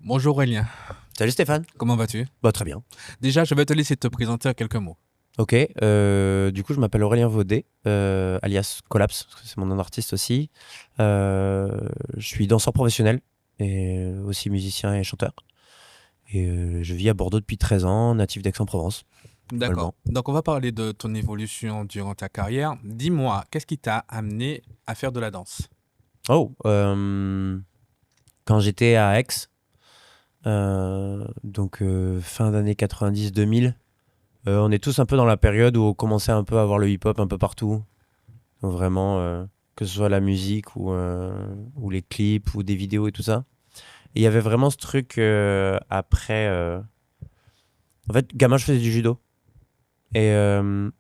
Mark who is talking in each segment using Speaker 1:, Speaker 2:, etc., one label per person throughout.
Speaker 1: Bonjour Aurélien,
Speaker 2: Salut Stéphane.
Speaker 1: comment vas-tu?
Speaker 2: Bah, très bien.
Speaker 1: Déjà, je vais te laisser te présenter en quelques mots.
Speaker 2: Ok, du coup je m'appelle Aurélien Vaudet, alias Collapse, parce que c'est mon nom d'artiste aussi. Je suis danseur professionnel et aussi musicien et chanteur. Et je vis à Bordeaux depuis 13 ans, natif d'Aix-en-Provence,
Speaker 1: D'accord.
Speaker 2: actuellement.
Speaker 1: Donc, on va parler de ton évolution durant ta carrière. Dis-moi, qu'est-ce qui t'a amené à faire de la danse?
Speaker 2: Oh, quand j'étais à Aix, fin d'année 90-2000, on est tous un peu dans la période où on commençait un peu à voir le hip-hop un peu partout. Donc vraiment, que ce soit la musique ou les clips ou des vidéos et tout ça. Et il y avait vraiment ce truc après. En fait, gamin, je faisais du judo. Et, euh,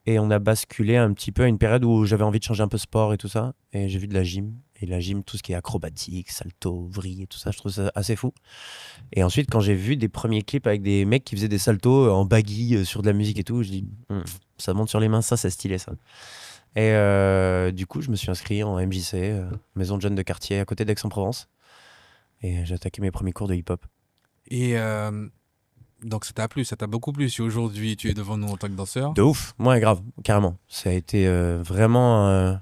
Speaker 2: et on a basculé un petit peu à une période où j'avais envie de changer un peu sport et tout ça. Et j'ai vu de la gym. Et la gym, tout ce qui est acrobatique, salto, vrille et tout ça, je trouve ça assez fou. Et ensuite, quand j'ai vu des premiers clips avec des mecs qui faisaient des saltos en baggy sur de la musique et tout, je dis, ça monte sur les mains, ça, c'est stylé ça. Et du coup, je me suis inscrit en MJC, maison de jeunes de quartier à côté d'Aix-en-Provence. Et j'ai attaqué mes premiers cours de hip-hop.
Speaker 1: Et donc, ça t'a plu, ça t'a beaucoup plu si aujourd'hui tu es devant nous en tant que danseur.
Speaker 2: De ouf, ouais, grave, carrément. Ça a été vraiment.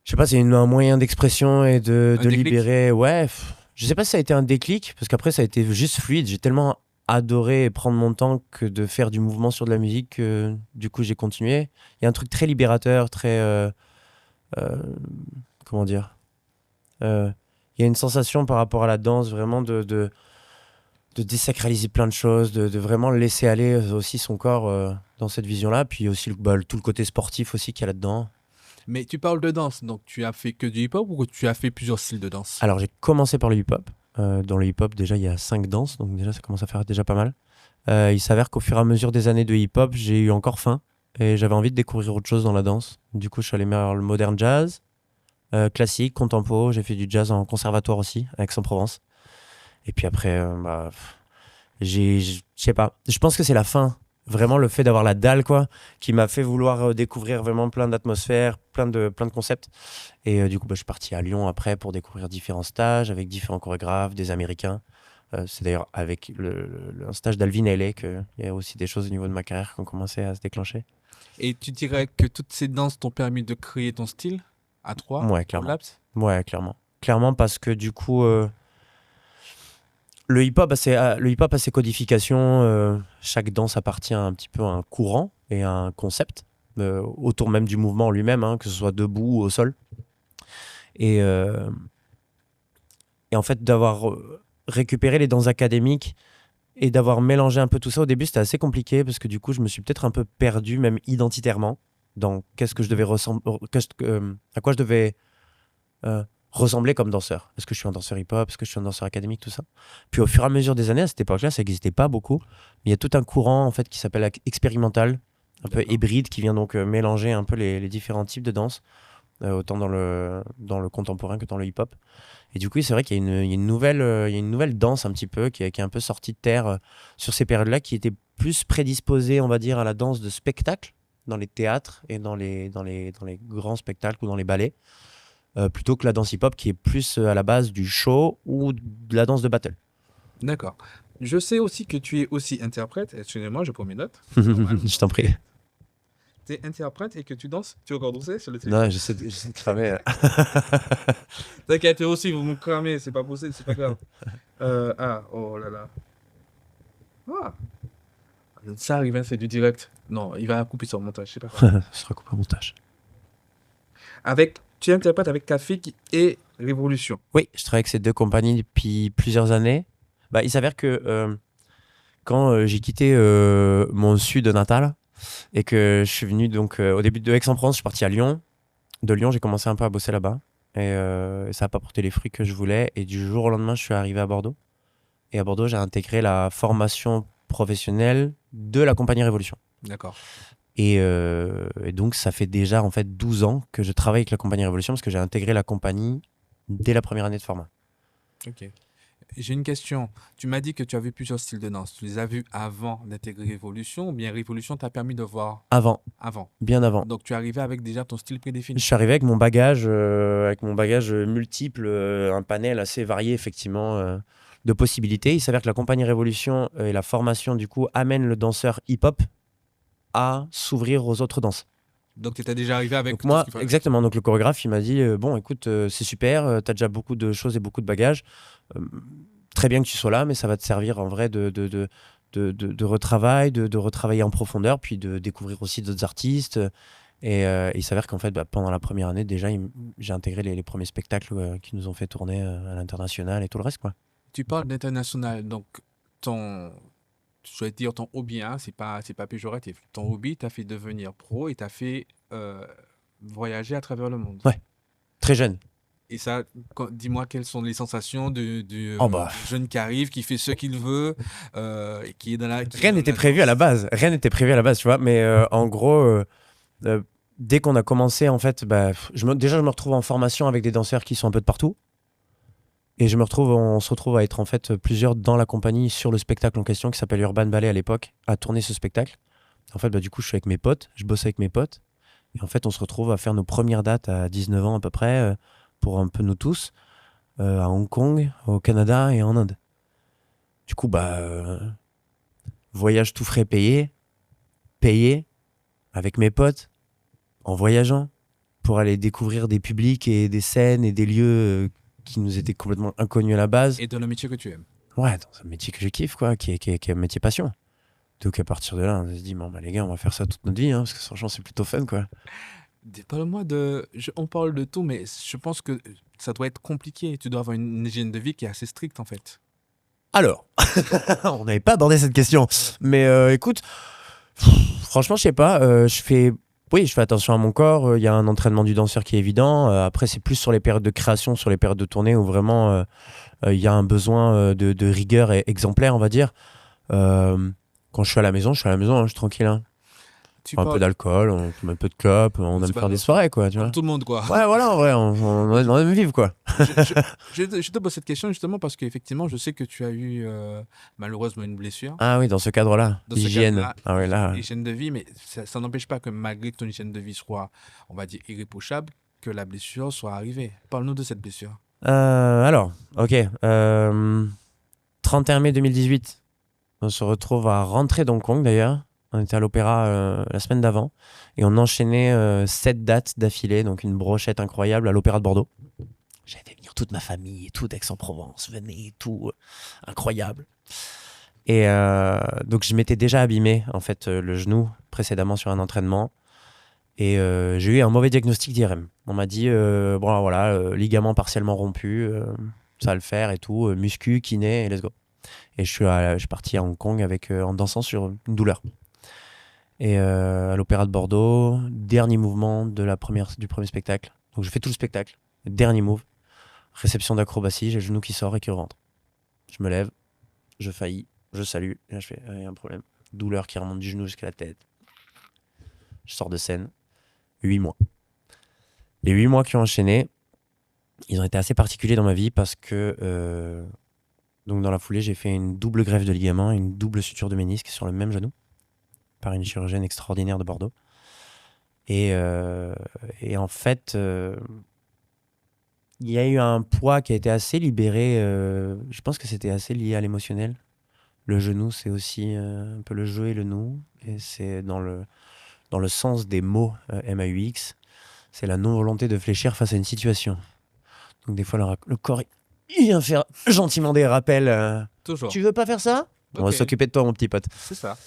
Speaker 2: Je sais pas, c'est un moyen d'expression et
Speaker 1: Un
Speaker 2: de
Speaker 1: déclic?
Speaker 2: libérer. Ouais, je sais pas si ça a été un déclic, parce qu'après, ça a été juste fluide. J'ai tellement adoré prendre mon temps que de faire du mouvement sur de la musique que du coup, j'ai continué. Il y a un truc très libérateur, très. Euh, comment dire il y a une sensation par rapport à la danse, vraiment de désacraliser plein de choses, de vraiment laisser aller aussi son corps dans cette vision-là. Puis aussi tout le côté sportif aussi qu'il y a là-dedans.
Speaker 1: Mais tu parles de danse, donc tu as fait que du hip-hop ou tu as fait plusieurs styles de danse?
Speaker 2: Alors j'ai commencé par le hip-hop. Dans le hip-hop, déjà, il y a 5 danses, donc déjà, ça commence à faire déjà pas mal. Il s'avère qu'au fur et à mesure des années de hip-hop, j'ai eu encore faim et j'avais envie de découvrir autre chose dans la danse. Du coup, je suis allé vers le modern jazz, classique, contempo. J'ai fait du jazz en conservatoire aussi, à Aix-en-Provence. Et puis après, je sais pas. Je pense que c'est la fin. Vraiment le fait d'avoir la dalle, quoi, qui m'a fait vouloir découvrir vraiment plein d'atmosphères, plein de concepts. Et du coup, je suis parti à Lyon après pour découvrir différents stages avec différents chorégraphes, des Américains. C'est d'ailleurs avec un stage d'Alvin Ailey qu'il y a aussi des choses au niveau de ma carrière qui ont commencé à se déclencher.
Speaker 1: Et tu dirais que toutes ces danses t'ont permis de créer ton style à trois,
Speaker 2: Ouais, clairement.
Speaker 1: Collapse?
Speaker 2: Ouais, clairement. Clairement parce que du coup, le hip-hop a ses codifications. Chaque danse appartient un petit peu à un courant et à un concept autour même du mouvement lui-même, hein, que ce soit debout ou au sol. Et, euh, et en fait, d'avoir récupéré les danses académiques et d'avoir mélangé un peu tout ça au début, c'était assez compliqué parce que du coup, je me suis peut-être un peu perdu, même identitairement, dans qu'est-ce que je devais ressembler, à quoi je devais euh, ressembler comme danseur. Est-ce que je suis un danseur hip-hop? Est-ce que je suis un danseur académique? Tout ça. Puis au fur et à mesure des années, à cette époque-là, ça n'existait pas beaucoup. Mais il y a tout un courant en fait qui s'appelle expérimental, un peu
Speaker 1: D'accord.
Speaker 2: hybride, qui vient donc mélanger un peu les différents types de danse, autant dans le contemporain que dans le hip-hop. Et du coup, c'est vrai qu'il y a il y a une nouvelle danse un petit peu qui est un peu sortie de terre sur ces périodes-là, qui était plus prédisposée, on va dire, à la danse de spectacle dans les théâtres et dans les grands spectacles ou dans les ballets plutôt que la danse hip-hop qui est plus à la base du show ou de la danse de battle.
Speaker 1: D'accord. Je sais aussi que tu es aussi interprète. Excusez-moi, je prends mes notes. C'est normal.
Speaker 2: Je t'en prie.
Speaker 1: Tu es interprète et que tu danses. Tu veux encore danser sur le
Speaker 2: Non,
Speaker 1: téléphone?
Speaker 2: j'essaie de cramer.
Speaker 1: T'inquiète, eux aussi, vous me cramez. C'est pas possible, c'est pas grave. Oh là là. Ah, ça arrive, hein, c'est du direct. Non, il va couper sur le montage, c'est pas grave.
Speaker 2: Ce sera coupé au montage.
Speaker 1: Tu interprètes avec Kafik et Révolution.
Speaker 2: Oui, je travaille avec ces deux compagnies depuis plusieurs années. Bah, il s'avère que quand j'ai quitté mon sud natal et que je suis venu donc au début de Aix-en-Provence, je suis parti à Lyon. De Lyon, j'ai commencé un peu à bosser là-bas et ça n'a pas porté les fruits que je voulais. Et du jour au lendemain, je suis arrivé à Bordeaux. Et à Bordeaux, j'ai intégré la formation professionnelle de la compagnie Révolution.
Speaker 1: D'accord.
Speaker 2: Et donc, ça fait déjà en fait 12 ans que je travaille avec la compagnie Révolution parce que j'ai intégré la compagnie dès la première année de format.
Speaker 1: Ok. J'ai une question. Tu m'as dit que tu avais plusieurs styles de danse. Tu les as vus avant d'intégrer Révolution ou bien Révolution t'a permis de voir
Speaker 2: Avant,
Speaker 1: avant?
Speaker 2: bien avant.
Speaker 1: Donc tu es arrivé avec déjà ton style
Speaker 2: Je
Speaker 1: prédéfini.
Speaker 2: suis arrivé avec mon bagage multiple, un panel assez varié effectivement. de possibilités. Il s'avère que la compagnie Révolution et la formation, du coup, amènent le danseur hip-hop à s'ouvrir aux autres danses.
Speaker 1: Donc, tu étais déjà arrivé avec
Speaker 2: Donc
Speaker 1: tout
Speaker 2: moi,
Speaker 1: ce qu'il fallait.
Speaker 2: exactement. Donc le chorégraphe, il m'a dit bon, écoute, c'est super, t'as déjà beaucoup de choses et beaucoup de bagages. Euh, Très bien que tu sois là, mais ça va te servir en vrai de retravail, de retravailler en profondeur, puis de découvrir aussi d'autres artistes. Et il s'avère qu'en fait, pendant la première année, déjà, j'ai intégré les premiers spectacles qui nous ont fait tourner à l'international et tout le reste, quoi.
Speaker 1: Tu parles d'international, donc je vais dire ton hobby, hein, c'est pas péjoratif. Ton hobby t'a fait devenir pro et t'a fait voyager à travers le monde.
Speaker 2: Ouais, très jeune.
Speaker 1: Et ça, dis-moi quelles sont les sensations
Speaker 2: Oh bah,
Speaker 1: du jeune qui arrive, qui fait ce qu'il veut, et qui est dans la.
Speaker 2: rien n'était prévu à la base. Rien n'était prévu à la base, tu vois. Mais en gros, dès qu'on a commencé, en fait, déjà, je me retrouve en formation avec des danseurs qui sont un peu de partout. Et on se retrouve à être en fait plusieurs dans la compagnie sur le spectacle en question qui s'appelle Urban Ballet à l'époque, à tourner ce spectacle. En fait, du coup, je suis avec mes potes, je bosse avec mes potes. Et en fait, on se retrouve à faire nos premières dates à 19 ans à peu près, pour un peu nous tous, à Hong Kong, au Canada et en Inde. Du coup, voyage tout frais payé, avec mes potes, en voyageant, pour aller découvrir des publics et des scènes et des lieux qui nous étaient complètement inconnus à la base.
Speaker 1: Et dans le métier que tu aimes.
Speaker 2: Ouais, dans un métier que je kiffe, quoi, qui est un métier passion. Donc à partir de là, on se dit, bon, les gars, on va faire ça toute notre vie, hein, parce que franchement, c'est plutôt fun, quoi.
Speaker 1: Parle-moi on parle de tout, mais je pense que ça doit être compliqué. Tu dois avoir une hygiène de vie qui est assez stricte, en fait.
Speaker 2: Alors, on n'avait pas abordé cette question, mais écoute, franchement, je sais pas, oui, je fais attention à mon corps, il y a un entraînement du danseur qui est évident, après c'est plus sur les périodes de création, sur les périodes de tournée où vraiment il y a un besoin de rigueur exemplaire, on va dire. Quand je suis à la maison, hein, je suis tranquille, hein.
Speaker 1: Tu
Speaker 2: Un peu
Speaker 1: parles
Speaker 2: d'alcool, on fume un peu de clope, on
Speaker 1: C'est
Speaker 2: aime
Speaker 1: pas
Speaker 2: faire des
Speaker 1: grave.
Speaker 2: soirées, quoi, tu vois.
Speaker 1: comme tout le monde, quoi.
Speaker 2: Ouais, voilà, en vrai, on aime vivre, quoi.
Speaker 1: Je te pose cette question justement parce qu'effectivement, je sais que tu as eu malheureusement une blessure
Speaker 2: Ah oui, dans ce cadre-là,
Speaker 1: dans ce
Speaker 2: hygiène.
Speaker 1: cadre-là,
Speaker 2: Ah oui, là.
Speaker 1: hygiène de vie, mais ça n'empêche pas que malgré que ton hygiène de vie soit, on va dire, irréprochable, que la blessure soit arrivée. Parle-nous de cette blessure.
Speaker 2: Alors, ok. 31 mai 2018, on se retrouve à rentrer d'Hong Kong d'ailleurs. On était à l'Opéra la semaine d'avant et on enchaînait 7 dates d'affilée, donc une brochette incroyable à l'Opéra de Bordeaux. J'avais fait venir toute ma famille et tout d'Aix-en-Provence, venez et tout, incroyable. Et donc je m'étais déjà abîmé en fait le genou précédemment sur un entraînement et j'ai eu un mauvais diagnostic d'IRM. On m'a dit bon voilà, ligament partiellement rompu, ça va le faire et tout, muscu, kiné et let's go. Et je suis parti à Hong Kong en dansant sur une douleur. Et à l'Opéra de Bordeaux, dernier mouvement du premier spectacle. Donc je fais tout le spectacle, dernier move, réception d'acrobatie, j'ai le genou qui sort et qui rentre. Je me lève, je faillis, je salue, et là je fais, il y a un problème. Douleur qui remonte du genou jusqu'à la tête. Je sors de scène, 8 mois. Les 8 mois qui ont enchaîné, ils ont été assez particuliers dans ma vie parce que donc dans la foulée, j'ai fait une double greffe de ligament et une double suture de ménisque sur le même genou par une chirurgienne extraordinaire de Bordeaux. Et en fait, il y a eu un poids qui a été assez libéré. Je pense que c'était assez lié à l'émotionnel. Le genou, c'est aussi un peu le jeu et le nous. Et c'est dans le sens des mots MAUX. C'est la non-volonté de fléchir face à une situation. Donc des fois, le corps, il vient faire gentiment des rappels.
Speaker 1: Toujours.
Speaker 2: Tu veux pas faire ça? On va
Speaker 1: Ok.
Speaker 2: s'occuper de toi, mon petit pote.
Speaker 1: C'est ça.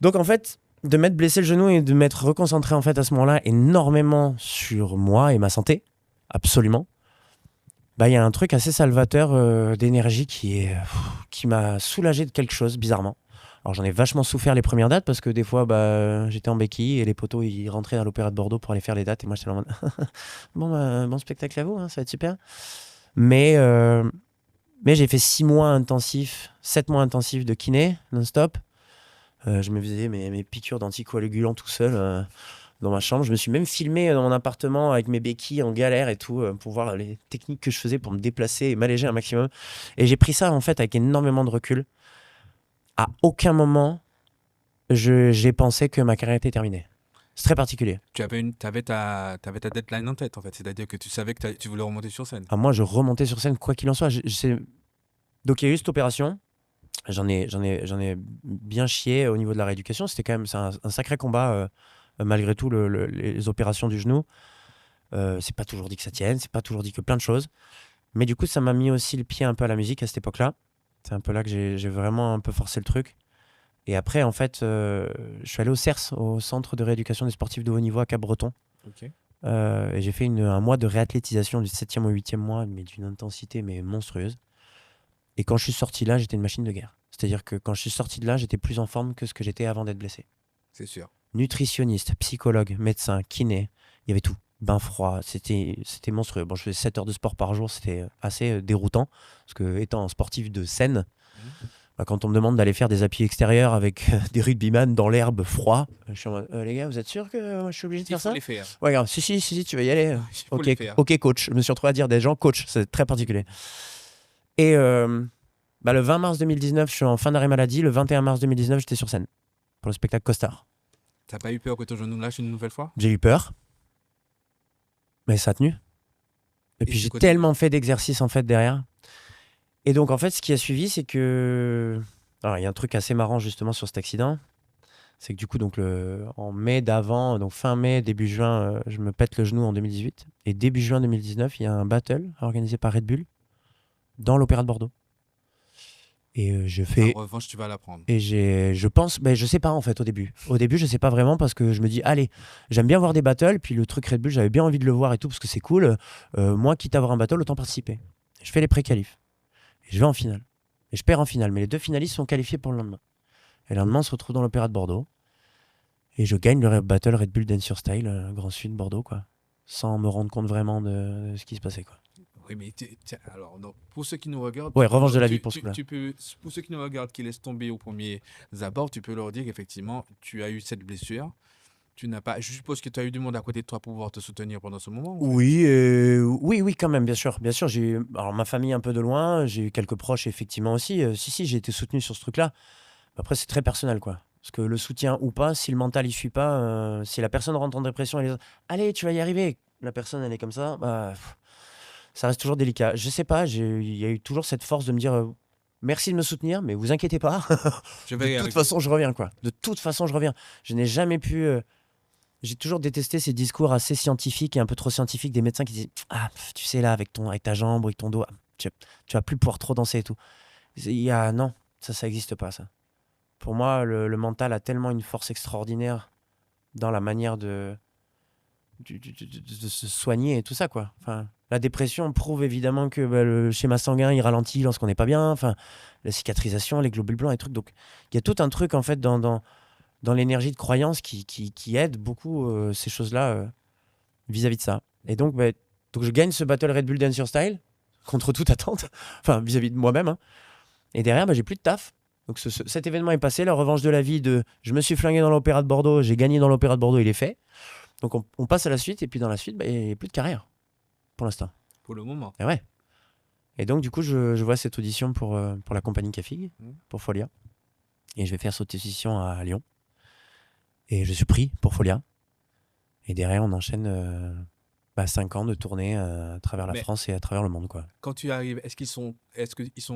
Speaker 2: Donc en fait, de m'être blessé le genou et de m'être reconcentré en fait à ce moment-là énormément sur moi et ma santé, absolument. Il y a un truc assez salvateur d'énergie qui m'a soulagé de quelque chose, bizarrement. Alors j'en ai vachement souffert les premières dates parce que des fois j'étais en béquille et les potos ils rentraient à l'Opéra de Bordeaux pour aller faire les dates et moi j'étais là en mode bon spectacle à vous, hein, ça va être super. Mais j'ai fait 6 mois intensifs, 7 mois intensifs de kiné non-stop. Je me faisais mes piqûres d'anticoagulants tout seul dans ma chambre. Je me suis même filmé dans mon appartement avec mes béquilles en galère et tout pour voir les techniques que je faisais pour me déplacer et m'alléger un maximum. Et j'ai pris ça en fait avec énormément de recul. À aucun moment, j'ai pensé que ma carrière était terminée. C'est très particulier.
Speaker 1: T'avais ta deadline en tête, en fait. C'est-à-dire que tu savais que tu voulais remonter sur scène.
Speaker 2: Moi, je remontais sur scène quoi qu'il en soit. Donc il y a eu cette opération. J'en ai bien chié au niveau de la rééducation. C'était quand même un sacré combat, malgré tout, les opérations du genou. C'est pas toujours dit que ça tienne, c'est pas toujours dit que plein de choses. Mais du coup, ça m'a mis aussi le pied un peu à la musique à cette époque-là. C'est un peu là que j'ai vraiment un peu forcé le truc. Et après, en fait, je suis allé au CERS, au Centre de rééducation des sportifs de haut niveau à Cap-Breton.
Speaker 1: Ok.
Speaker 2: Et j'ai fait un mois de réathlétisation du 7e au 8e mois, mais d'une intensité monstrueuse. Et quand je suis sorti là, j'étais une machine de guerre. C'est-à-dire que quand je suis sorti de là, j'étais plus en forme que ce que j'étais avant d'être blessé.
Speaker 1: C'est sûr.
Speaker 2: Nutritionniste, psychologue, médecin, kiné, il y avait tout. Bain froid, c'était monstrueux. Bon, je faisais 7 heures de sport par jour, c'était assez déroutant. Parce que étant un sportif de scène, quand on me demande d'aller faire des appuis extérieurs avec des rugbyman dans l'herbe froid, je suis en mode, les gars, vous êtes sûrs que je suis obligé de faire ça?
Speaker 1: Il faut les faire.
Speaker 2: Ouais, regarde, si, tu vas y aller.
Speaker 1: Il faut les faire.
Speaker 2: Ok, coach. Je me suis retrouvé à dire des gens coach, c'est très particulier. Et le 20 mars 2019, je suis en fin d'arrêt maladie. Le 21 mars 2019, j'étais sur scène pour le spectacle Costard.
Speaker 1: T'as pas eu peur que ton genou lâche une nouvelle fois?
Speaker 2: J'ai eu peur, mais ça a tenu. Et puis j'ai tellement fait d'exercices en fait derrière. Et donc en fait, ce qui a suivi, c'est que... Alors il y a un truc assez marrant justement sur cet accident. C'est que du coup, donc, en mai d'avant, donc fin mai, début juin, je me pète le genou en 2018. Et début juin 2019, il y a un battle organisé par Red Bull dans l'Opéra de Bordeaux. Et je fais...
Speaker 1: En revanche, tu vas l'apprendre.
Speaker 2: Et je pense... je sais pas en fait au début. Au début, je sais pas vraiment parce que je me dis, allez, j'aime bien voir des battles. Puis le truc Red Bull, j'avais bien envie de le voir et tout parce que c'est cool. Moi, quitte à avoir un battle, autant participer. Et je fais les pré-qualifs. Et je vais en finale. Et je perds en finale. Mais les deux finalistes sont qualifiés pour le lendemain. Et le lendemain, on se retrouve dans l'Opéra de Bordeaux. Et je gagne le battle Red Bull Dance Your Style, Grand Sud, Bordeaux, quoi. Sans me rendre compte vraiment de ce qui se passait, quoi.
Speaker 1: Oui, mais alors, donc, pour ceux qui nous regardent...
Speaker 2: Ouais, revanche de la vie pour ce coup-là.
Speaker 1: Pour ceux qui nous regardent, qui laissent tomber au premier abord, tu peux leur dire qu'effectivement, tu as eu cette blessure. Tu n'as pas... Je suppose que tu as eu du monde à côté de toi pour pouvoir te soutenir pendant ce moment.
Speaker 2: Oui, oui, quand même, bien sûr. Bien sûr, j'ai eu ma famille un peu de loin, j'ai eu quelques proches, effectivement, aussi. Si, j'ai été soutenu sur ce truc-là. Après, c'est très personnel, quoi. Parce que le soutien ou pas, si le mental, il suit pas, si la personne rentre en dépression et les autres, allez, tu vas y arriver. La personne, elle est comme ça, ça reste toujours délicat. Je sais pas, il y a eu toujours cette force de me dire merci de me soutenir, mais vous inquiétez pas. De toute façon, je reviens, quoi. De toute façon, je reviens. Je n'ai jamais pu... J'ai toujours détesté ces discours assez scientifiques et un peu trop scientifiques des médecins qui disent tu sais, là, avec ta jambe, avec ton dos, tu vas plus pouvoir trop danser et tout. Non, ça n'existe pas, ça. Pour moi, le mental a tellement une force extraordinaire dans la manière de se soigner et tout ça, quoi. Enfin, la dépression prouve évidemment que le schéma sanguin il ralentit lorsqu'on n'est pas bien. Enfin, la cicatrisation, les globules blancs, et trucs. Donc, il y a tout un truc en fait dans l'énergie de croyance qui aide beaucoup ces choses-là vis-à-vis de ça. Et donc, donc je gagne ce battle Red Bull Dance Your Style contre toute attente, enfin vis-à-vis de moi-même. Hein. Et derrière, j'ai plus de taf. Donc cet événement est passé, la revanche de la vie je me suis flingué dans l'Opéra de Bordeaux, j'ai gagné dans l'Opéra de Bordeaux, il est fait. Donc on passe à la suite, et puis dans la suite, il n'y a plus de carrière, pour l'instant.
Speaker 1: Pour le moment.
Speaker 2: Et ouais. Et donc du coup, je vois cette audition pour la compagnie Cafig, pour Folia. Et je vais faire cette audition à Lyon. Et je suis pris pour Folia. Et derrière, on enchaîne 5 ans de tournée à travers la France et à travers le monde, quoi.
Speaker 1: Quand tu arrives, est-ce qu'ils sont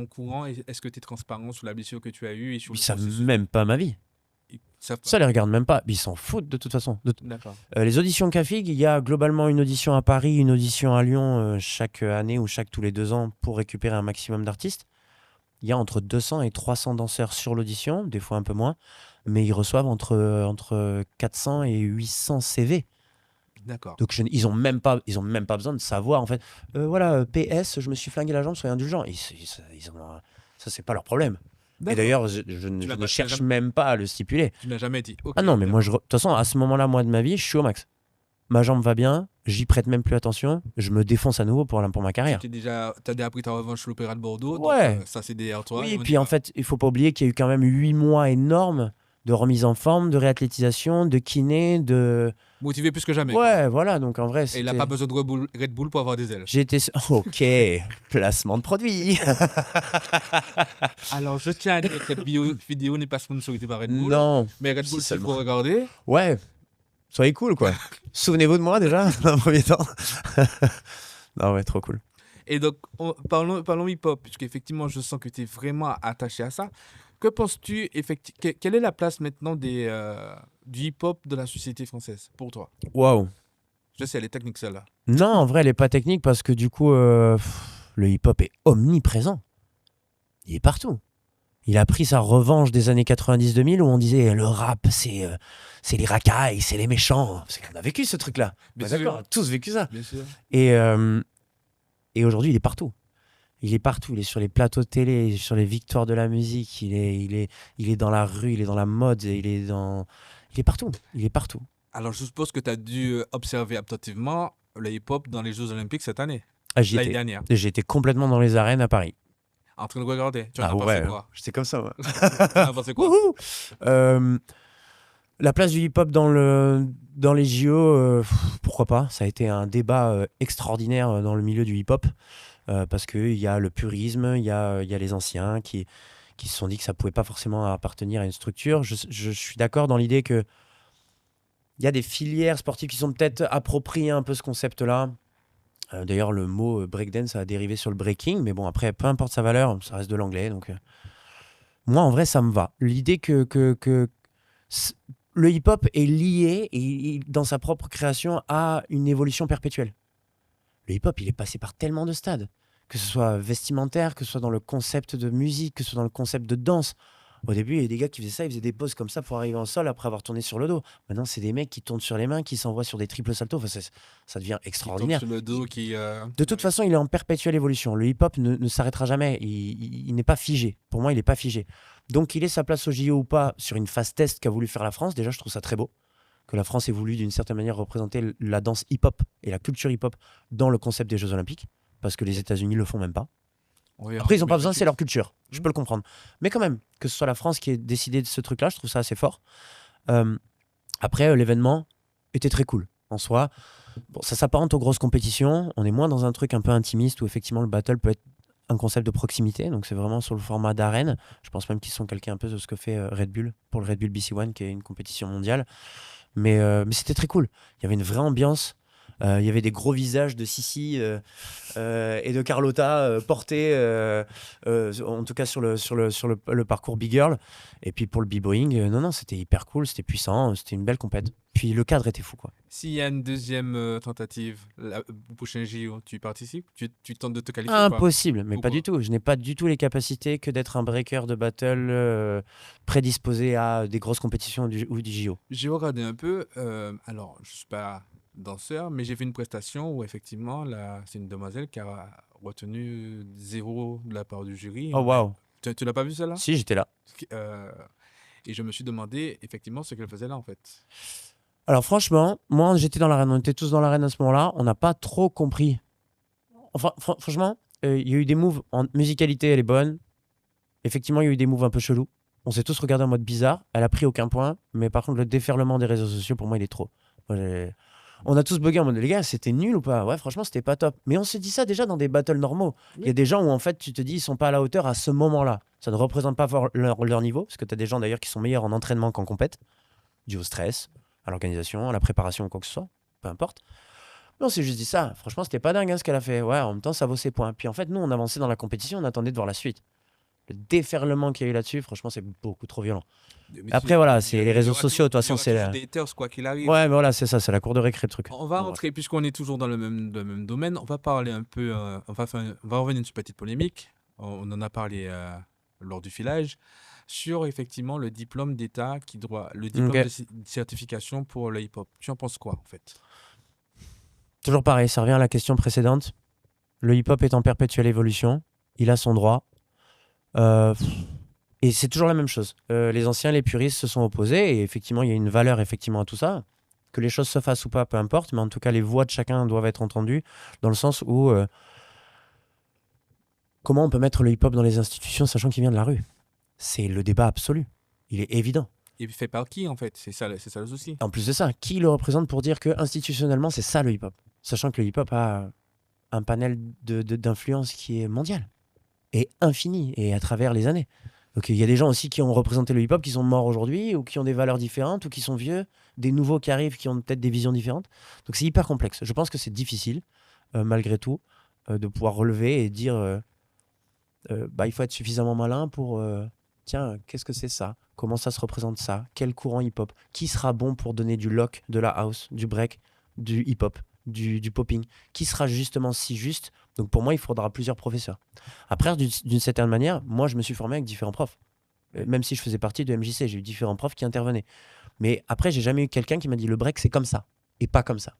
Speaker 1: au courant? Est-ce que tu es transparent sur la blessure que tu as eue et sur
Speaker 2: Ils savent même pas ma vie. Ça les regarde même pas. Ils s'en foutent de toute façon.
Speaker 1: D'accord.
Speaker 2: Les auditions Cafig, il y a globalement une audition à Paris, une audition à Lyon chaque année ou tous les 2 ans pour récupérer un maximum d'artistes. Il y a entre 200 et 300 danseurs sur l'audition, des fois un peu moins, mais ils reçoivent entre 400 et 800 CV.
Speaker 1: D'accord.
Speaker 2: Donc ils ont même pas besoin de savoir en fait. Voilà, PS, je me suis flingué la jambe, soyez indulgents. Ça, c'est pas leur problème. Et d'ailleurs, je ne cherche même pas à le stipuler.
Speaker 1: Tu n'as jamais dit.
Speaker 2: Okay, non, mais moi, de toute façon, à ce moment-là, moi de ma vie, je suis au max. Ma jambe va bien, j'y prête même plus attention, je me défonce à nouveau pour ma carrière.
Speaker 1: Tu as déjà pris ta revanche sur l'Opéra de Bordeaux,
Speaker 2: ouais.
Speaker 1: Donc, ça c'est derrière toi.
Speaker 2: Oui, et puis en fait, il faut pas oublier qu'il y a eu quand même 8 mois énormes de remise en forme, de réathlétisation, de kiné, de...
Speaker 1: Motivé plus que jamais.
Speaker 2: Ouais, quoi. Voilà, donc en vrai...
Speaker 1: Et il n'a pas besoin de Red Bull pour avoir des ailes.
Speaker 2: Ok, placement de produit.
Speaker 1: Alors, je tiens à dire que cette vidéo n'est pas sponsorisée par Red Bull.
Speaker 2: Non.
Speaker 1: Mais Red Bull, c'est pour regarder.
Speaker 2: Ouais, soyez cool, quoi. Souvenez-vous de moi, déjà, dans un premier temps. Non, ouais, trop cool.
Speaker 1: Et donc, parlons hip-hop, puisqu'effectivement, je sens que tu es vraiment attaché à ça. Que penses-tu, quelle est la place maintenant du hip-hop dans la société française, pour toi?
Speaker 2: Waouh.
Speaker 1: Je sais, elle est technique, celle-là.
Speaker 2: Non, en vrai, elle est pas technique parce que du coup, le hip-hop est omniprésent. Il est partout. Il a pris sa revanche des années 90-2000 où on disait le rap, c'est les racailles, c'est les méchants. Parce qu'on a vécu ce truc-là.
Speaker 1: Bien
Speaker 2: D'accord,
Speaker 1: sûr.
Speaker 2: on a tous vécu ça.
Speaker 1: Bien sûr.
Speaker 2: Et aujourd'hui, il est partout. Il est partout. Il est sur les plateaux de télé, il est sur les victoires de la musique. Il est dans la rue, il est dans la mode, il est partout. Il est partout.
Speaker 1: Alors, je suppose que tu as dû observer attentivement le hip-hop dans les Jeux Olympiques cette année,
Speaker 2: Ah, j'y
Speaker 1: l'année
Speaker 2: étais.
Speaker 1: dernière.
Speaker 2: J'ai été complètement dans les arènes à Paris.
Speaker 1: En train de regarder. Tu en
Speaker 2: Ah
Speaker 1: as pensé
Speaker 2: ouais,
Speaker 1: quoi?
Speaker 2: j'étais comme ça. Ouais.
Speaker 1: Tu en as pensé quoi?
Speaker 2: Wouhou. La place du hip-hop dans les JO, pourquoi pas? Ça a été un débat extraordinaire dans le milieu du hip-hop parce qu'il y a le purisme, il y a les anciens qui se sont dit que ça pouvait pas forcément appartenir à une structure. Je suis d'accord dans l'idée que il y a des filières sportives qui sont peut-être appropriées un peu ce concept-là. D'ailleurs, le mot breakdance a dérivé sur le breaking, mais bon, après, peu importe sa valeur, ça reste de l'anglais. Donc, moi, en vrai, ça me va. L'idée que le hip-hop est lié dans sa propre création à une évolution perpétuelle. Le hip-hop, il est passé par tellement de stades, que ce soit vestimentaire, que ce soit dans le concept de musique, que ce soit dans le concept de danse. Au début, il y a des gars qui faisaient ça, ils faisaient des poses comme ça pour arriver en sol après avoir tourné sur le dos. Maintenant, c'est des mecs qui tournent sur les mains, qui s'envoient sur des triples saltos. Enfin, ça devient
Speaker 1: Qui tombe
Speaker 2: extraordinaire.
Speaker 1: sur le dos,
Speaker 2: De toute façon, il est en perpétuelle évolution. Le hip-hop ne s'arrêtera jamais. Il n'est pas figé. Pour moi, il n'est pas figé. Donc, il ait sa place au JO ou pas sur une phase test qu'a voulu faire la France. Déjà, je trouve ça très beau. Que la France ait voulu, d'une certaine manière, représenter la danse hip-hop et la culture hip-hop dans le concept des Jeux Olympiques. Parce que les États-Unis le font même pas.
Speaker 1: Oui,
Speaker 2: Après, ils n'ont
Speaker 1: mais
Speaker 2: pas besoin, c'est leur culture. Je
Speaker 1: Mhm.
Speaker 2: peux le comprendre. Mais quand même, que ce soit la France qui ait décidé de ce truc-là, je trouve ça assez fort. Après, l'événement était très cool en soi. Bon, ça s'apparente aux grosses compétitions. On est moins dans un truc un peu intimiste où effectivement le battle peut être un concept de proximité. Donc c'est vraiment sur le format d'arène. Je pense même qu'ils sont calqués un peu sur ce que fait Red Bull pour le Red Bull BC One, qui est une compétition mondiale. Mais c'était très cool. Il y avait une vraie ambiance. Il y avait des gros visages de Sissi et de Carlotta portés, en tout cas sur le parcours Big Girl. Et puis pour le b-boying, non, c'était hyper cool, c'était puissant, c'était une belle compète. Puis le cadre était fou, quoi.
Speaker 1: S'il y a une deuxième tentative, au prochain JO, tu participes? Tu tentes de te qualifier ou pas?
Speaker 2: Impossible, mais pas
Speaker 1: Pourquoi?
Speaker 2: du tout. Je n'ai pas du tout les capacités que d'être un breaker de battle prédisposé à des grosses compétitions ou du JO.
Speaker 1: J'ai regardé un peu. Alors, je suis pas danseur, mais j'ai vu une prestation où effectivement, là, c'est une demoiselle qui a retenu 0 de la part du jury.
Speaker 2: Oh waouh.
Speaker 1: Tu l'as pas vu celle-là?
Speaker 2: Si, j'étais là.
Speaker 1: Et je me suis demandé effectivement ce qu'elle faisait là en fait.
Speaker 2: Alors franchement, moi j'étais dans l'arène, on était tous dans l'arène à ce moment-là, on n'a pas trop compris. Enfin, franchement, il y a eu des moves en musicalité, elle est bonne. Effectivement, il y a eu des moves un peu chelous. On s'est tous regardés en mode bizarre. Elle a pris aucun point, mais par contre, le déferlement des réseaux sociaux, pour moi, il est trop. Moi, on a tous bugué en mode les gars, c'était nul ou pas? Ouais, franchement, c'était pas top. Mais on se dit ça déjà dans des battles normaux. Il y a des gens où en fait, tu te dis, ils sont pas à la hauteur à ce moment-là. Ça ne représente pas fort leur niveau, parce que tu as des gens d'ailleurs qui sont meilleurs en entraînement qu'en compète, dû au stress, à l'organisation, à la préparation ou quoi que ce soit, peu importe. Mais on s'est juste dit ça. Franchement, c'était pas dingue hein, ce qu'elle a fait. Ouais, en même temps, ça vaut ses points. Puis en fait, nous, on avançait dans la compétition, on attendait de voir la suite. Le déferlement qu'il y a eu là-dessus, franchement, c'est beaucoup trop violent. Après, voilà, c'est les réseaux sociaux, de toute façon, c'est
Speaker 1: la... des haters, quoi qu'il arrive.
Speaker 2: Ouais, mais voilà, c'est ça, c'est la cour de récré, le truc.
Speaker 1: On va rentrer, puisqu'on est toujours dans le même domaine, on va parler un peu, on va revenir sur une petite polémique. On en a parlé lors du filage sur effectivement le diplôme d'État le diplôme
Speaker 2: Ok.
Speaker 1: de certification pour le hip-hop. Tu en penses quoi en fait?
Speaker 2: Toujours pareil, ça revient à la question précédente. Le hip-hop est en perpétuelle évolution, il a son droit. Et c'est toujours la même chose. Les anciens, les puristes se sont opposés et effectivement, il y a une valeur effectivement à tout ça. Que les choses se fassent ou pas, peu importe, mais en tout cas, les voix de chacun doivent être entendues dans le sens où comment on peut mettre le hip-hop dans les institutions sachant qu'il vient de la rue? C'est le débat absolu. Il est évident.
Speaker 1: Il fait par qui en fait? C'est ça le souci.
Speaker 2: En plus de ça, qui le représente pour dire que institutionnellement, c'est ça le hip-hop? Sachant que le hip-hop a un panel d'influence qui est mondial et infini et à travers les années. Donc il y a des gens aussi qui ont représenté le hip-hop qui sont morts aujourd'hui ou qui ont des valeurs différentes ou qui sont vieux, des nouveaux qui arrivent qui ont peut-être des visions différentes. Donc c'est hyper complexe. Je pense que c'est difficile malgré tout. de pouvoir relever et dire il faut être suffisamment malin pour tiens, qu'est-ce que c'est ça? Comment ça se représente ça? Quel courant hip-hop? Qui sera bon pour donner du lock, de la house, du break, du hip-hop, du popping? Qui sera justement si juste? Donc pour moi, il faudra plusieurs professeurs. Après, d'une certaine manière, moi, je me suis formé avec différents profs. Même si je faisais partie de MJC, j'ai eu différents profs qui intervenaient. Mais après, j'ai jamais eu quelqu'un qui m'a dit le break, c'est comme ça et pas comme ça.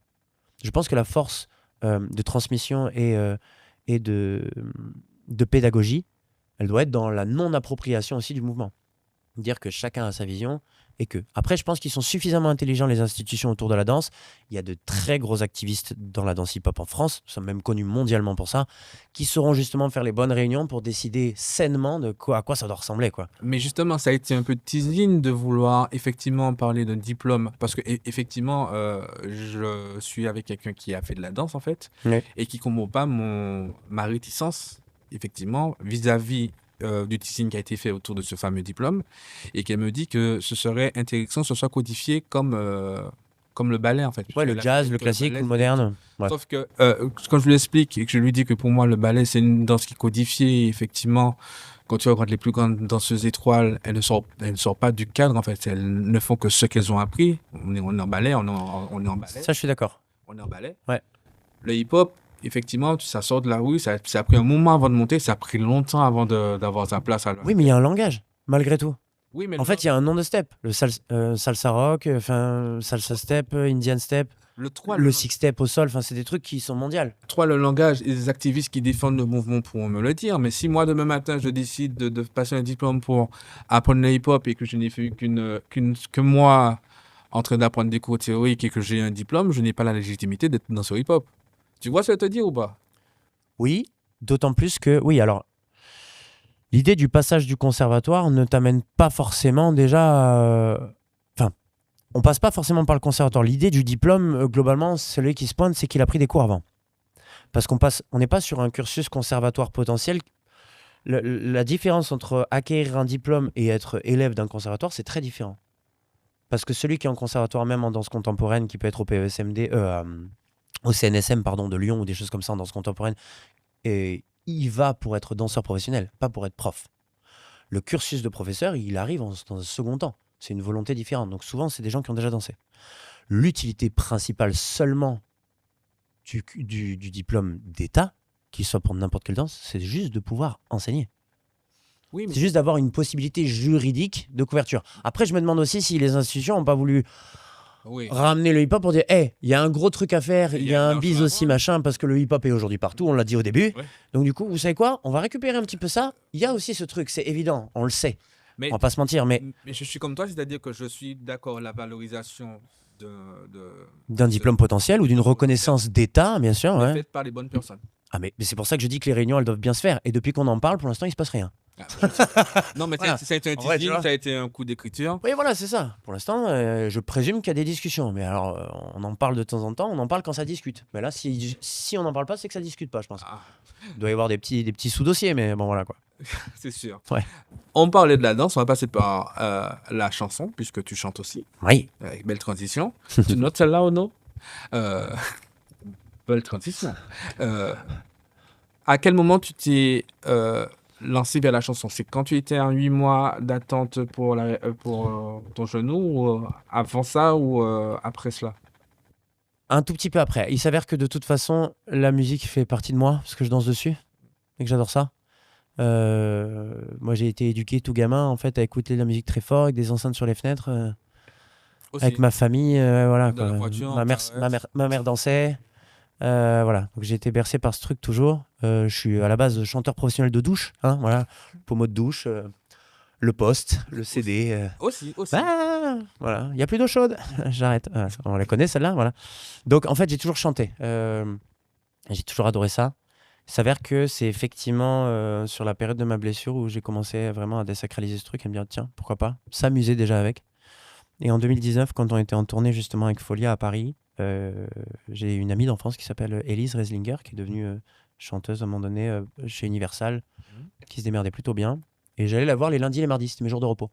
Speaker 2: Je pense que la force de transmission et de pédagogie, elle doit être dans la non-appropriation aussi du mouvement. Dire que chacun a sa vision et que... Après, je pense qu'ils sont suffisamment intelligents, les institutions autour de la danse. Il y a de très gros activistes dans la danse hip-hop en France, nous sommes même connus mondialement pour ça, qui sauront justement faire les bonnes réunions pour décider sainement de à quoi ça doit ressembler, quoi.
Speaker 1: Mais justement, ça a été un peu teasing de vouloir effectivement parler d'un diplôme. Parce que, effectivement, je suis avec quelqu'un qui a fait de la danse, en fait,
Speaker 2: Oui.
Speaker 1: et qui ne comprend pas ma réticence, effectivement, vis-à-vis du teasing qui a été fait autour de ce fameux diplôme, et qu'elle me dit que ce serait intéressant que ce soit codifié comme le ballet, en fait.
Speaker 2: Ouais, le jazz, le classique ou le moderne. Ouais.
Speaker 1: Sauf que quand je lui explique et que je lui dis que pour moi, le ballet, c'est une danse qui est codifiée, et effectivement, quand tu regardes les plus grandes danseuses étoiles, elles ne sortent pas du cadre, en fait. Elles ne font que ce qu'elles ont appris. On est en ballet, on est en ballet.
Speaker 2: Ça, je suis d'accord.
Speaker 1: On est en ballet.
Speaker 2: Ouais.
Speaker 1: Le hip-hop, effectivement, ça sort de la rue, ça a pris un moment avant de monter, ça a pris longtemps avant d'avoir sa place.
Speaker 2: Oui, mais il y a un langage, malgré tout.
Speaker 1: Oui, mais
Speaker 2: En fait, il y a un nom de step. Le salsa rock, salsa step, Indian step, le six step au sol. C'est des trucs qui sont mondiaux.
Speaker 1: Le langage et les activistes qui défendent le mouvement pourront me le dire. Mais si moi, demain matin, je décide de passer un diplôme pour apprendre le hip-hop et que je n'ai fait que moi en train d'apprendre des cours théoriques et que j'ai un diplôme, je n'ai pas la légitimité d'être dans ce hip-hop. Tu vois ce que je te dis ou pas?
Speaker 2: Oui, d'autant plus que... Oui, alors... L'idée du passage du conservatoire ne t'amène pas forcément déjà... Enfin, on passe pas forcément par le conservatoire. L'idée du diplôme, globalement, celui qui se pointe, c'est qu'il a pris des cours avant. Parce on n'est pas sur un cursus conservatoire potentiel. La différence entre acquérir un diplôme et être élève d'un conservatoire, c'est très différent. Parce que celui qui est en conservatoire, même en danse contemporaine, qui peut être au PESMD, au CNSM pardon, de Lyon ou des choses comme ça en danse contemporaine, et il va pour être danseur professionnel, pas pour être prof. Le cursus de professeur, il arrive dans un second temps. C'est une volonté différente. Donc souvent, c'est des gens qui ont déjà dansé. L'utilité principale seulement du diplôme d'État, qu'il soit pour n'importe quelle danse, c'est juste de pouvoir enseigner.
Speaker 1: Oui, mais
Speaker 2: c'est juste d'avoir une possibilité juridique de couverture. Après, je me demande aussi si les institutions n'ont pas voulu ramener le hip-hop pour dire il y a un gros truc à faire, il y a un bise aussi, machin, parce que le hip-hop est aujourd'hui partout, on l'a dit au début. Ouais. Donc du coup, vous savez quoi? On va récupérer un petit peu ça. Il y a aussi ce truc, c'est évident, on le sait. On va pas se mentir, mais
Speaker 1: je suis comme toi, c'est-à-dire que je suis d'accord la valorisation
Speaker 2: d'un diplôme potentiel ou d'une reconnaissance d'État, bien sûr.
Speaker 1: Ouais. Faite par les bonnes personnes.
Speaker 2: Ah, mais c'est pour ça que je dis que les réunions, elles doivent bien se faire. Et depuis qu'on en parle, pour l'instant, il se passe rien.
Speaker 1: Non, mais voilà. Ça a été un teasing, ça a été un coup d'écriture.
Speaker 2: Oui, voilà, c'est ça. Pour l'instant, je présume qu'il y a des discussions. Mais alors, on en parle de temps en temps, on en parle quand ça discute. Mais là, si on n'en parle pas, c'est que ça discute pas, je pense. Il doit y avoir des petits sous-dossiers, mais bon, voilà quoi.
Speaker 1: C'est sûr.
Speaker 2: Ouais.
Speaker 1: On parlait de la danse, on va passer par la chanson, puisque tu chantes aussi.
Speaker 2: Oui.
Speaker 1: Avec belle transition. Tu notes celle-là ou non? Belle transition. À quel moment tu t'es lancé vers la chanson? C'est quand tu étais à 8 mois d'attente pour ton genou, ou avant ça, ou après cela?
Speaker 2: Un tout petit peu après. Il s'avère que de toute façon, la musique fait partie de moi, parce que je danse dessus, et que j'adore ça. Moi, j'ai été éduqué tout gamin, en fait, à écouter de la musique très fort, avec des enceintes sur les fenêtres, avec ma famille, voilà.
Speaker 1: Dans la voiture,
Speaker 2: ma mère dansait. Voilà, donc j'ai été bercé par ce truc toujours. Je suis à la base chanteur professionnel de douche, hein, voilà, pommeau de douche, le poste, le CD.
Speaker 1: Aussi.
Speaker 2: Bah, voilà, il y a plus d'eau chaude. J'arrête. On la connaît celle-là, voilà. Donc en fait, j'ai toujours chanté. J'ai toujours adoré ça. Il s'avère que c'est effectivement sur la période de ma blessure où j'ai commencé vraiment à désacraliser ce truc et me dire tiens, pourquoi pas s'amuser déjà avec. Et en 2019, quand on était en tournée justement avec Folia à Paris, j'ai une amie d'enfance qui s'appelle Élise Reslinger, qui est devenue chanteuse à un moment donné chez Universal, qui se démerdait plutôt bien. Et j'allais la voir les lundis et les mardis, c'était mes jours de repos.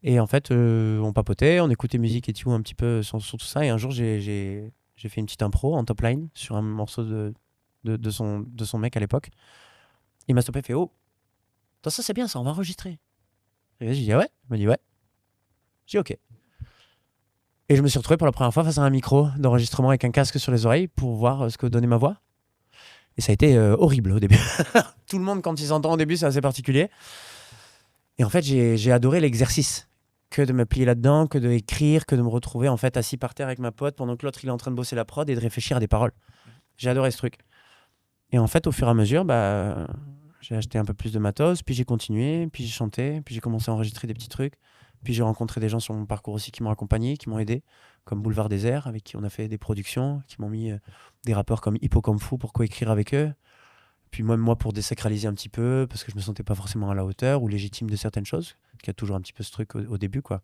Speaker 2: Et en fait, on papotait, on écoutait musique et tout un petit peu sur tout ça. Et un jour, j'ai fait une petite impro en top line sur un morceau de de son mec à l'époque. Il m'a stoppé, il fait oh, attends, ça c'est bien, ça, on va enregistrer. Et j'ai dit ah ouais. Il m'a dit ouais. J'ai dit ok. Et je me suis retrouvé pour la première fois face à un micro d'enregistrement avec un casque sur les oreilles pour voir ce que donnait ma voix. Et ça a été horrible au début. Tout le monde, quand il s'entend au début, c'est assez particulier. Et en fait, j'ai adoré l'exercice. Que de me plier là-dedans, que d'écrire, que de me retrouver en fait assis par terre avec ma pote pendant que l'autre il est en train de bosser la prod et de réfléchir à des paroles. J'ai adoré ce truc. Et en fait, au fur et à mesure, j'ai acheté un peu plus de matos, puis j'ai continué, puis j'ai chanté, puis j'ai commencé à enregistrer des petits trucs. Puis j'ai rencontré des gens sur mon parcours aussi qui m'ont accompagné, qui m'ont aidé, comme Boulevard Désert, avec qui on a fait des productions, qui m'ont mis des rappeurs comme Hippo comme Fou pour coécrire avec eux. Puis même moi pour désacraliser un petit peu, parce que je me sentais pas forcément à la hauteur ou légitime de certaines choses, qu'il y a toujours un petit peu ce truc au début, quoi.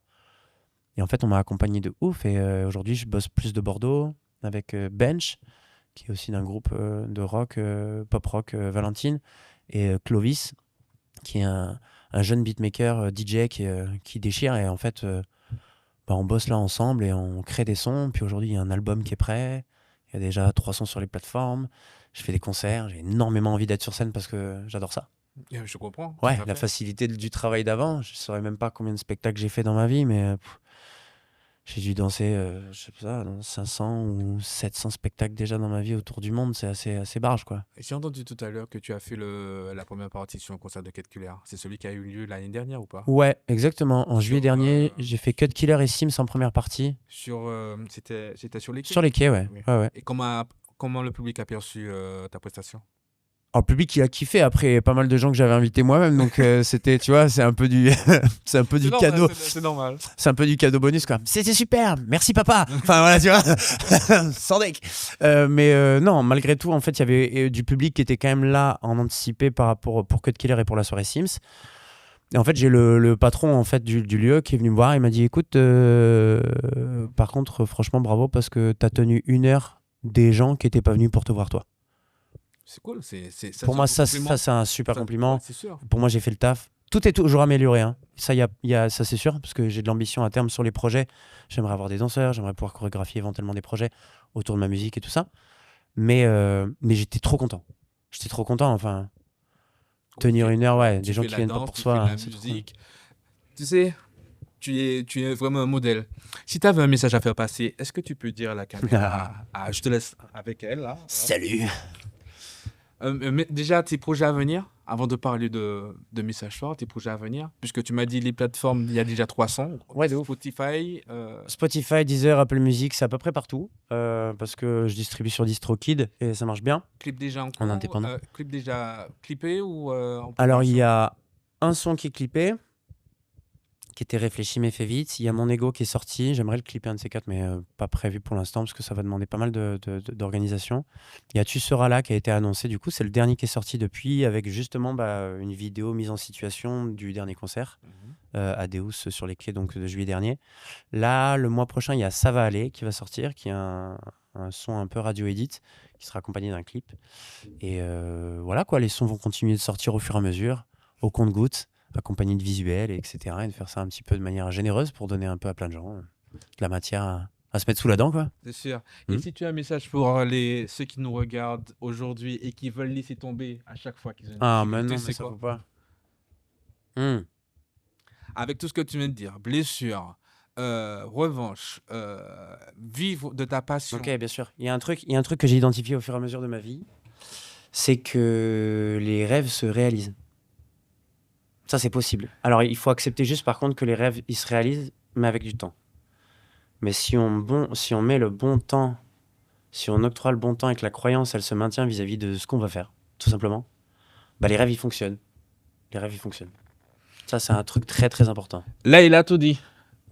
Speaker 2: Et en fait, on m'a accompagné de ouf. Et aujourd'hui, je bosse plus de Bordeaux avec Bench, qui est aussi d'un groupe de rock, pop rock, Valentine, et Clovis, qui est un jeune beatmaker, DJ qui déchire. Et en fait, on bosse là ensemble et on crée des sons. Puis aujourd'hui, il y a un album qui est prêt. Il y a déjà 3 sons sur les plateformes. Je fais des concerts. J'ai énormément envie d'être sur scène parce que j'adore ça.
Speaker 1: Je comprends.
Speaker 2: Ouais, la facilité du travail d'avant. Je ne saurais même pas combien de spectacles j'ai fait dans ma vie, mais j'ai dû danser, je sais pas, 500 ou 700 spectacles déjà dans ma vie autour du monde. C'est assez barge, quoi.
Speaker 1: J'ai entendu tout à l'heure que tu as fait la première partie sur un concert de Cut Killer. C'est celui qui a eu lieu l'année dernière ou pas?
Speaker 2: Ouais, exactement. En juillet dernier, j'ai fait Cut Killer et Sims en première partie.
Speaker 1: C'était sur les quais?
Speaker 2: Sur les quais, ouais.
Speaker 1: Oui.
Speaker 2: Ouais.
Speaker 1: Et comment le public a perçu ta prestation?
Speaker 2: Alors, le public, il a kiffé. Après, pas mal de gens que j'avais invités moi-même. Donc, c'était, tu vois, c'est un peu du cadeau.
Speaker 1: C'est normal.
Speaker 2: C'est un peu du cadeau bonus, quoi. C'était super. Merci, papa. Enfin, voilà, tu vois. Sans deck. Mais non, malgré tout, en fait, il y avait du public qui était quand même là en anticipé par rapport pour Cut Killer et pour la soirée Sims. Et en fait, j'ai le patron en fait, du lieu qui est venu me voir. Il m'a dit écoute, par contre, franchement, bravo parce que tu as tenu 1 heure des gens qui n'étaient pas venus pour te voir, toi.
Speaker 1: C'est cool.
Speaker 2: Pour moi, ça c'est un super compliment.
Speaker 1: Ouais, c'est sûr.
Speaker 2: Pour moi, j'ai fait le taf. Tout est toujours amélioré. Hein. Ça, ça c'est sûr, parce que j'ai de l'ambition à terme sur les projets. J'aimerais avoir des danseurs, j'aimerais pouvoir chorégraphier éventuellement des projets autour de ma musique et tout ça. Mais j'étais trop content. Enfin, tenir 1 heure, ouais, des gens qui viennent pas pour soi.
Speaker 1: La musique. Tu sais, tu es vraiment un modèle. Si tu avais un message à faire passer, est-ce que tu peux dire à la caméra? Je te laisse avec elle, là.
Speaker 2: Salut.
Speaker 1: Mais déjà, tes projets à venir, avant de parler de messages forts, tes projets à venir, puisque tu m'as dit les plateformes, il y a déjà 300.
Speaker 2: Ouais, de ouf.
Speaker 1: Spotify,
Speaker 2: Deezer, Apple Music, c'est à peu près partout, parce que je distribue sur DistroKid et ça marche bien.
Speaker 1: Clip déjà en cours,
Speaker 2: en indépendant.
Speaker 1: Clip déjà clippé ou
Speaker 2: Alors, il y a un son qui est clippé, qui était réfléchi mais fait vite. Il y a Mon Ego qui est sorti. J'aimerais le clipper un de ces 4, mais pas prévu pour l'instant parce que ça va demander pas mal d'organisation. Il y a Tu seras là qui a été annoncé. Du coup, c'est le dernier qui est sorti depuis avec justement une vidéo mise en situation du dernier concert à Deus sur les quais donc, de juillet dernier. Là, le mois prochain, il y a Ça va aller qui va sortir, qui est un son un peu radio-edit qui sera accompagné d'un clip. Et voilà quoi, les sons vont continuer de sortir au fur et à mesure, au compte-gouttes, accompagné de visuels, etc. Et de faire ça un petit peu de manière généreuse pour donner un peu à plein de gens de la matière à se mettre sous la dent, quoi.
Speaker 1: C'est sûr. Et si tu as un message pour ceux qui nous regardent aujourd'hui et qui veulent laisser tomber à chaque fois qu'ils ont une
Speaker 2: mais non, mais
Speaker 1: c'est
Speaker 2: ça
Speaker 1: quoi?
Speaker 2: faut pas.
Speaker 1: Avec tout ce que tu viens de dire, blessure, revanche, vivre de ta passion.
Speaker 2: Ok, bien sûr. Il y a un truc que j'ai identifié au fur et à mesure de ma vie, c'est que les rêves se réalisent. Ça, c'est possible. Alors, il faut accepter juste, par contre, que les rêves, ils se réalisent, mais avec du temps. Mais si on met le bon temps, si on octroie le bon temps et que la croyance, elle se maintient vis-à-vis de ce qu'on va faire, tout simplement, les rêves, ils fonctionnent. Ça, c'est un truc très, très important.
Speaker 1: Là, il a tout dit.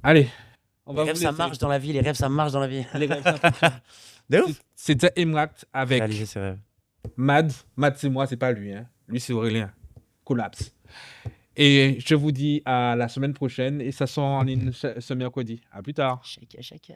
Speaker 1: Allez.
Speaker 2: Les rêves, ça marche dans la vie.
Speaker 1: De ouf. C'était Emrackt avec
Speaker 2: réaliser ses rêves.
Speaker 1: Mad. Mad, c'est moi, c'est pas lui. Hein. Lui, c'est Aurélien. Collapse. Et je vous dis à la semaine prochaine. Et ça sort en ligne ce mercredi. À plus tard.
Speaker 2: Chaka.